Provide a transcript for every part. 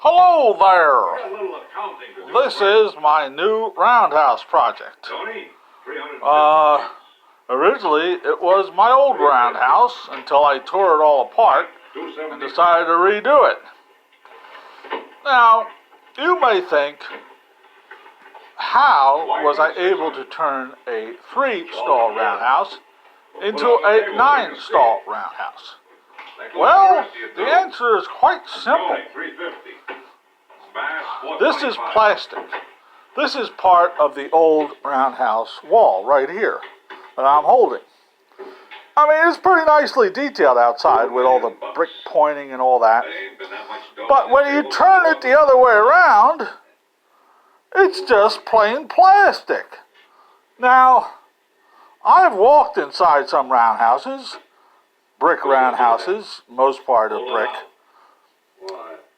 Hello there! This is my new Roundhouse project. Originally it was my old Roundhouse until I tore it all apart and decided to redo it. Now, you may think, how was I able to turn a 3-stall Roundhouse into a 9-stall Roundhouse? Well, the answer is quite simple. This is plastic. This is part of the old Roundhouse wall right here that I'm holding. I mean, it's pretty nicely detailed outside with all the brick pointing and all that. But when you turn it the other way around, it's just plain plastic. Now, I've walked inside some roundhouses, brick roundhouses, most part of brick,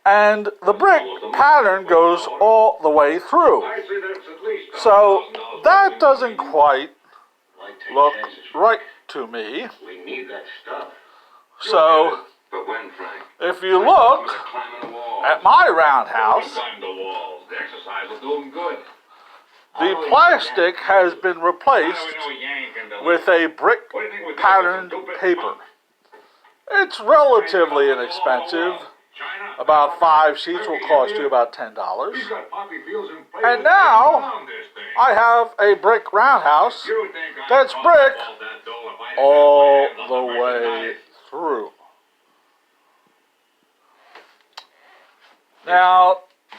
and the brick pattern goes all the way through. So that doesn't quite look right to me. So if you look at my roundhouse, the plastic has been replaced with a brick patterned paper. It's relatively inexpensive. About 5 sheets will cost you about $10. And now I have a brick roundhouse that's brick all the way through. Now,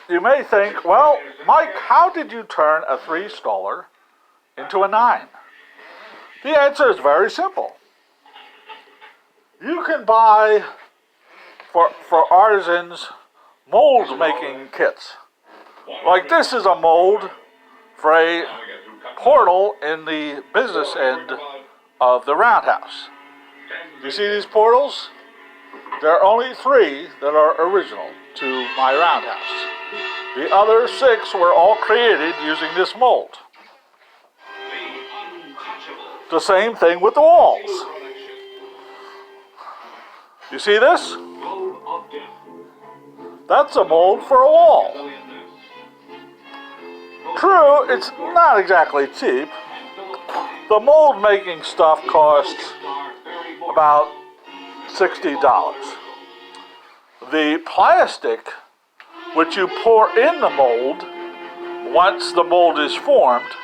you may think, well, Mike, how did you turn a 3-staller into a 9? The answer is very simple. You can buy, for artisans, mold making kits. Like this is a mold for a portal in the business end of the roundhouse. You see these portals? There are only 3 that are original to my roundhouse. The other 6 were all created using this mold. The same thing with the walls. You see this? That's a mold for a wall. True, it's not exactly cheap. The mold making stuff costs about $60. The plastic, which you pour in the mold once the mold is formed,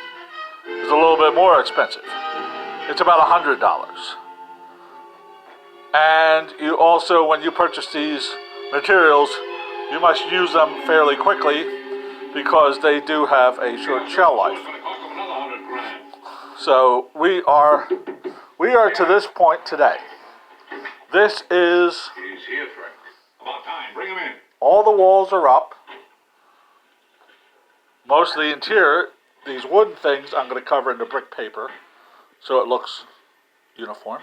is a little bit more expensive. It's about $100. And you also, when you purchase these materials, you must use them fairly quickly because they do have a short shelf life. So we are to this point today. This is, all the walls are up. Most of the interior, these wooden things, I'm going to cover into brick paper so it looks uniform.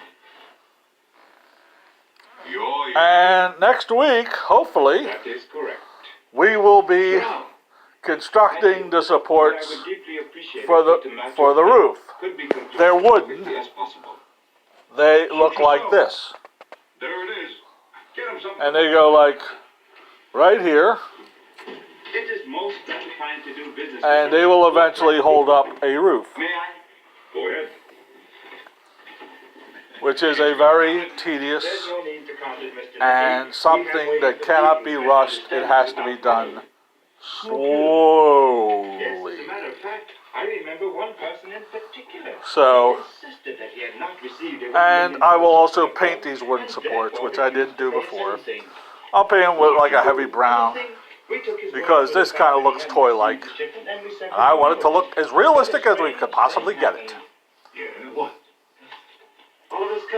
And next week, hopefully, we will be constructing the supports for the roof. They're wooden. They look like this. And they go like right here. And they will eventually hold up a roof. Go ahead. Which is a very tedious and something that cannot be rushed. It has to be done slowly. Yes, as a matter of fact, I remember one person in particular. So, and I will also paint these wooden supports, which I didn't do before. I'll paint them with like a heavy brown because this kind of looks toy-like. And I want it to look as realistic as we could possibly get it.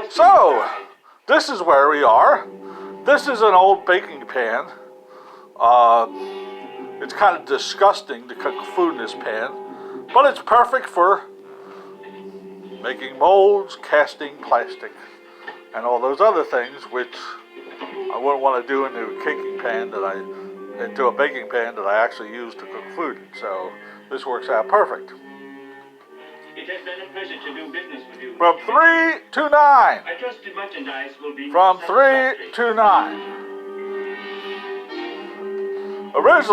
So, this is where we are. This is an old baking pan. It's kind of disgusting to cook food in this pan, but it's perfect for making molds, casting plastic, and all those other things which I wouldn't want to do into a baking pan that I actually use to cook food. So this works out perfect. It has been a pleasure to do business with you. From 3 to 9. I trust the merchandise will be From 3 to 9. Originally,